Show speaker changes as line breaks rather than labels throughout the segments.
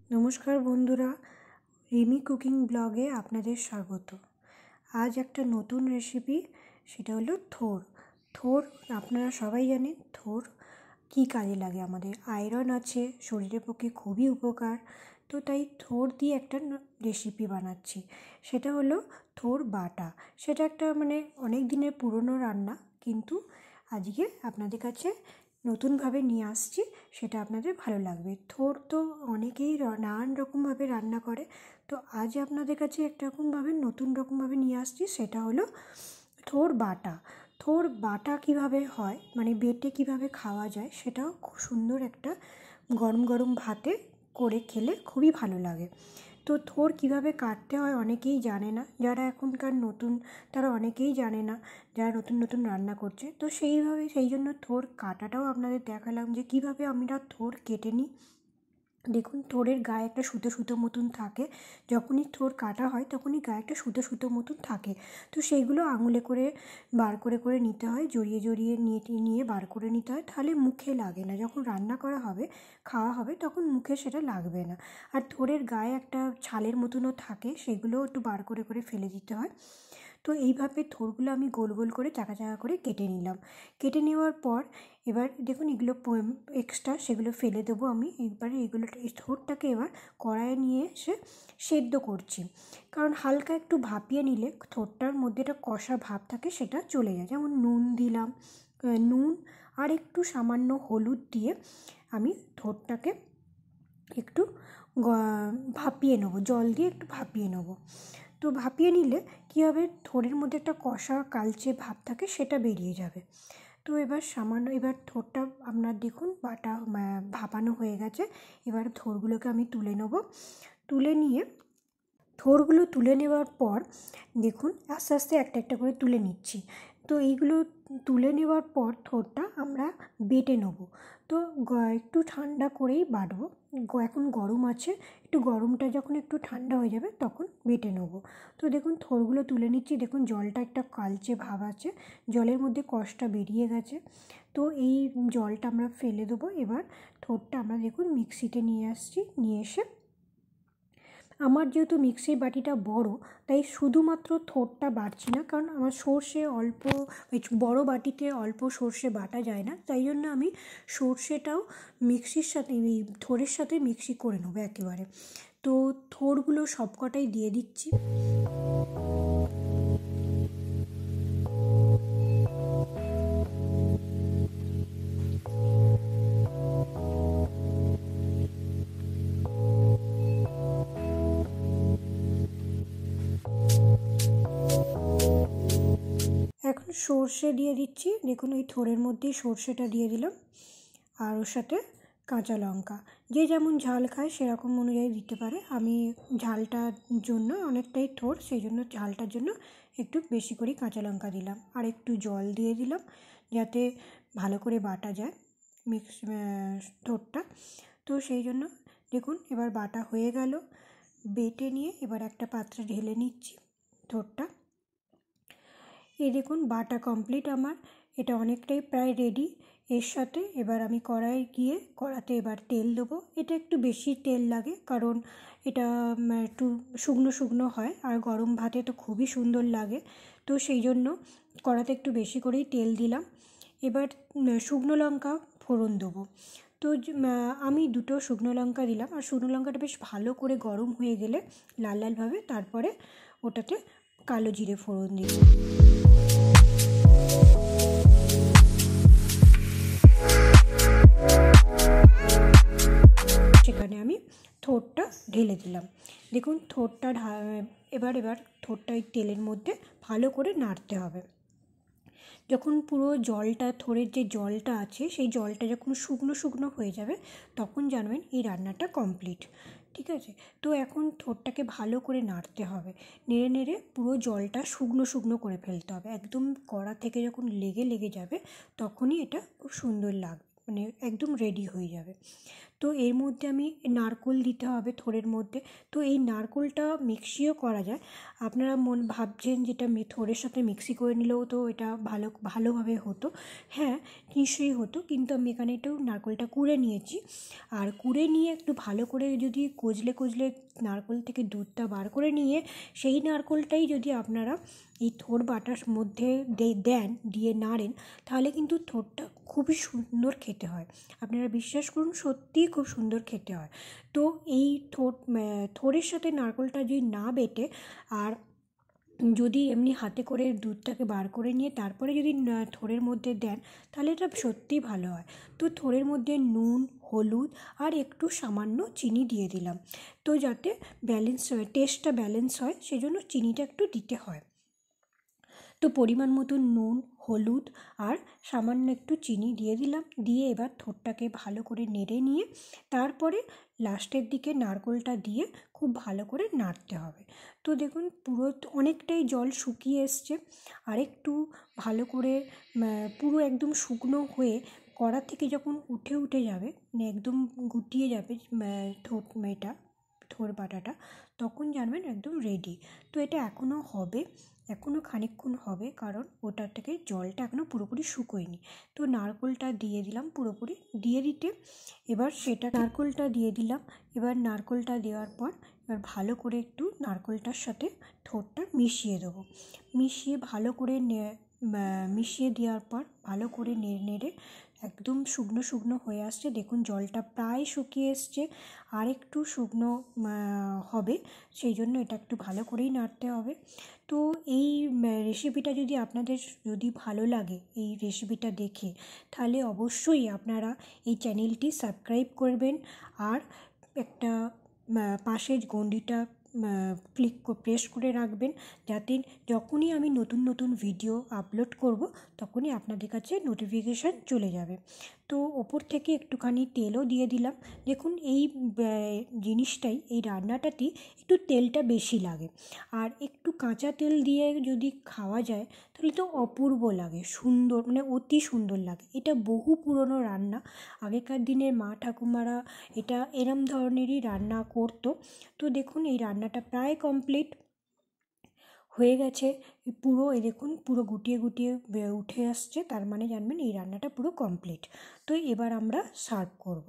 নমস্কার বন্ধুরা, রিমি কুকিং ব্লগে আপনাদের স্বাগত। আজ একটা নতুন রেসিপি, সেটা হলো থোর। থোর আপনারা সবাই জানেন থোর কী কাজে লাগে। আমাদের আয়রন আছে, শরীরের পক্ষে খুবই উপকার। তো তাই থোর দিয়ে একটা রেসিপি বানাচ্ছি, সেটা হলো থোর বাটা। সেটা একটা অনেক দিনের পুরনো রান্না, কিন্তু আজকে আপনাদের কাছে নতুনভাবে নিয়ে আসছি, সেটা আপনাদের ভালো লাগবে। থোর তো অনেকেই নানান রকমভাবে রান্না করে, তো আজ আপনাদের কাছে নতুন রকমভাবে নিয়ে আসছি, সেটা হলো থোর বাটা। থোর বাটা কিভাবে হয়, বেটে কিভাবে খাওয়া যায়, সেটাও খুব সুন্দর একটা গরম গরম ভাতে করে খেলে খুবই ভালো লাগে। তো থোর কিভাবে কাটতে হয় অনেকেই জানে না, যারা এখনকার নতুন তারা অনেকেই জানে না, যারা নতুন নতুন রান্না করছে। তো সেই জন্য থোর কাটাটাও আপনাদের দেখালাম যে কিভাবে আমরা থোর কেটে নিই। দেখুন, থোরের গায়ে একটা সুতো সুতো মতন থাকে। যখনই থোর কাটা হয় তখনই গায়ে একটা সুতো সুতো মতন থাকে। তো সেইগুলো আঙুলে করে বার করে করে নিতে হয়, জড়িয়ে জড়িয়ে নিয়ে বার করে নিতে হয়, তাহলে মুখে লাগে না। যখন রান্না করা হবে, খাওয়া হবে, তখন মুখে সেটা লাগবে না। আর থোরের গায়ে একটা ছালের মতনও থাকে, সেগুলোও একটু বার করে করে ফেলে দিতে হয়। তো এইভাবে থোরগুলো আমি গোল গোল করে চাকা চাকা করে কেটে নিলাম। কেটে নেওয়ার পর এবার দেখুন, এগুলো এক্সট্রা সেগুলো ফেলে দেবো আমি। এবারে এই থোরটাকে এবার কড়াইয়ে নিয়ে এসে সেদ্ধ করছি, কারণ হালকা একটু ভাপিয়ে নিলে থোরটার মধ্যে একটা কষা ভাব থাকে, সেটা চলে যায়। যেমন নুন দিলাম, নুন আর একটু সামান্য হলুদ দিয়ে আমি থোরটাকে একটু ভাপিয়ে নেবো, জল দিয়ে একটু ভাপিয়ে নেবো। তো ভাপিয়ে নিলে কী হবে, থোরের মধ্যে একটা কষা কালচে ভাব থাকে, সেটা বেরিয়ে যাবে। তো এবার থোরটা আপনার দেখুন ভাপানো হয়ে গেছে। এবার থোরগুলোকে আমি তুলে নেব। থোরগুলো তুলে নেওয়ার পর দেখুন, আস্তে আস্তে একটা একটা করে তুলে নিচ্ছি। তো এইগুলো তুলে নেওয়ার পর থোরটা আমরা বেটে নেব। তো একটু ঠান্ডা করেই বাটবো, এখন গরম আছে, গরমটা যখন একটু ঠান্ডা হয়ে যাবে তখন বেটে নেব। তো দেখুন, থোরগুলো তুলে নিচ্ছি। দেখুন, জলটা একটা কালচে ভাব আছে, জলের মধ্যে কষটা বেরিয়ে গেছে। তো এই জলটা আমরা ফেলে দেবো। এবার থোরটা আমরা দেখুন মিক্সিতে নিয়ে এসে আমার যেহেতু মিক্সির বাটিটা বড়, তাই শুধুমাত্র থোরটা বাটছি না, কারণ আমার বড় বাটিতে অল্প সর্ষে বাটা যায় না, তাই জন্য আমি সর্ষেটাও মিক্সির সাথে এই থোরের সাথে মিক্সি করে নেবো একেবারে। তো থোরগুলো সবকটাই দিয়ে দিচ্ছি। এখন সর্ষে দিয়ে দিচ্ছি। দেখুন, ওই থোরের মধ্যেই সর্ষেটা দিয়ে দিলাম, আর ওর সাথে কাঁচা লঙ্কা। যে যেমন ঝাল খায় সেরকম অনুযায়ী দিতে পারে। আমি ঝালটার জন্য, অনেকটাই থোর, সেই জন্য ঝালটার জন্য একটু বেশি করে কাঁচা লঙ্কা দিলাম, আর একটু জল দিয়ে দিলাম যাতে ভালো করে বাটা যায় থোরটা। তো সেই জন্য দেখুন, এবার বাটা হয়ে গেল। বেটে নিয়ে এবার একটা পাত্রে ঢেলে নিচ্ছি থোরটা। এই দেখুন, বাটা কমপ্লিট আমার, এটা অনেকটাই প্রায় রেডি। এর সাথে এবার আমি কড়াতে এবার তেল দেবো। এটা একটু বেশি তেল লাগে, কারণ এটা একটু শুকনো শুকনো হয়, আর গরম ভাতে তো খুবই সুন্দর লাগে। তো সেই জন্য কড়াতে একটু বেশি করেই তেল দিলাম। এবার শুকনো লঙ্কা ফোড়ন দেবো। তো আমি 2টো শুকনো লঙ্কা দিলাম, আর শুকনো লঙ্কাটা বেশ ভালো করে গরম হয়ে গেলে লাল লালভাবে, তারপরে ওটাতে কালো জিরে ফোড়ন দিলাম। সেখানে আমি থোরটা ঢেলে দিলাম। দেখুন, এবার থোরটা ওই তেলের মধ্যে ভালো করে নাড়তে হবে। যখন পুরো থোরের যে জলটা আছে, সেই জলটা যখন শুকনো শুকনো হয়ে যাবে, তখন জানবেন এই রান্নাটা কমপ্লিট। ঠিক আছে? তো এখন থোরটাকে ভালো করে নাড়তে হবে, নেড়ে নেড়ে পুরো জলটা শুকনো শুকনো করে ফেলতে হবে। একদম কড়া থেকে যখন লেগে যাবে, তখনই এটা খুব সুন্দর লাগবে, একদম রেডি হয়ে যাবে। তো এর মধ্যে আমি নারকেল দিতে হবে থোড়ের মধ্যে। তো এই নারকেলটা মিক্সিও করা যায়, আপনারা ভাবছেন যেটা থোড়ের সাথে মিক্সি করে নিলেও তো এটা ভালোভাবে হতো। হ্যাঁ, নিশ্চয়ই হতো, কিন্তু আমি এখানে একটু নারকেলটা কুড়ে নিয়েছি। আর কুড়ে নিয়ে একটু ভালো করে যদি কজলে নারকেল থেকে দুধটা বার করে নিয়ে সেই নারকেলটাই যদি আপনারা এই থোড় বাটার মধ্যে দেন, দিয়ে নাড়েন, তাহলে কিন্তু থোড়টা খুবই সুন্দর খেতে হয়। আপনারা বিশ্বাস করুন, সত্যিই খুব সুন্দর খেতে হয়। তো এই থোড়ের সাথে নারকেলটা যদি না বেটে আর যদি এমনি হাতে করে দুধটাকে বার করে নিয়ে তারপরে যদি থোড়ের মধ্যে দেন, তাহলে এটা সত্যিই ভালো হয়। তো থোড়ের মধ্যে নুন, হলুদ আর একটু সামান্য চিনি দিয়ে দিলাম। তো যাতে টেস্টটা ব্যালেন্স হয়, সেজন্য চিনিটা একটু দিতে হয়। তো পরিমাণ মতো নুন, হলুদ আর সামান্য একটু চিনি দিয়ে দিলাম। দিয়ে এবার থোড়টাকে ভালো করে নেড়ে নিয়ে তারপরে লাস্টের দিকে নারকেলটা দিয়ে খুব ভালো করে নাড়তে হবে। তো দেখুন পুরো অনেকটাই জল শুকিয়ে এসছে, আর একটু ভালো করে পুরো একদম শুকনো হয়ে কড়া থেকে যখন উঠে যাবে, মানে একদম গুটিয়ে যাবে থোড় বাটাটা, তখন জানবেন একদম রেডি। তো এটা এখনও খানিকক্ষণ হবে, কারণ ওটার থেকে জলটা এখনও পুরোপুরি শুকোয়নি। তো নারকেলটা দিয়ে দিলাম পুরোপুরি, এবার নারকেলটা দিয়ে দিলাম। এবার নারকেলটা দেওয়ার পর এবার ভালো করে একটু নারকেলটার সাথে থোড়টা মিশিয়ে দেবো। মিশিয়ে দেওয়ার পর ভালো করে নেড়ে একদম শুকনো হয়ে আসছে। দেখুন জলটা প্রায় শুকিয়ে এসছে, আর একটু শুকনো হবে, সেই জন্য এটা একটু ভালো করেই নাড়তে হবে। তো এই রেসিপিটা আপনাদের যদি ভালো লাগে এই রেসিপিটা দেখে, তাহলে অবশ্যই আপনারা এই চ্যানেলটি সাবস্ক্রাইব করবেন, আর একটা পাশের ঘন্টিটা প্রেস করে রাখবেন, যাতে যখনই আমি নতুন ভিডিও আপলোড করব তখনই আপনাদের কাছে নোটিফিকেশান চলে যাবে। তো ওপর থেকে একটুখানি তেলও দিয়ে দিলাম। দেখুন এই এই রান্নাটাতে একটু তেলটা বেশি লাগে, আর একটু কাঁচা তেল দিয়ে যদি খাওয়া যায় তাহলে তো অপূর্ব লাগে, সুন্দর, মানে অতি সুন্দর লাগে। এটা বহু পুরনো রান্না, আগেকার দিনের মা ঠাকুমারা এটা এরম ধরনেরই রান্না করতো। তো দেখুন এই রান্নাটা প্রায় কমপ্লিট হয়ে গেছে। দেখুন পুরো গুটিয়ে উঠে আসছে, তার মানে জানবেন এই রান্নাটা পুরো কমপ্লিট। তো এবার আমরা সার্ভ করব।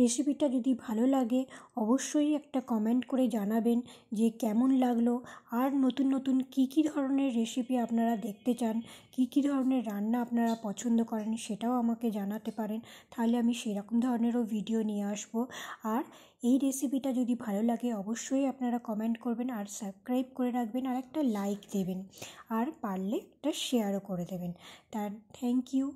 রেসিপিটা যদি ভালো লাগে অবশ্যই একটা কমেন্ট করে জানাবেন যে কেমন লাগলো, আর নতুন কী ধরনের রেসিপি আপনারা দেখতে চান, কী ধরনের রান্না আপনারা পছন্দ করেন সেটাও আমাকে জানাতে পারেন, তাহলে আমি সেরকম ধরনেরও ভিডিও নিয়ে আসবো। আর এই রেসিপিটা যদি ভালো লাগে অবশ্যই আপনারা কমেন্ট করবেন, আর সাবস্ক্রাইব করে রাখবেন, আর একটা লাইক দেবেন, আর পারলে একটা শেয়ারও করে দেবেন। Thank you.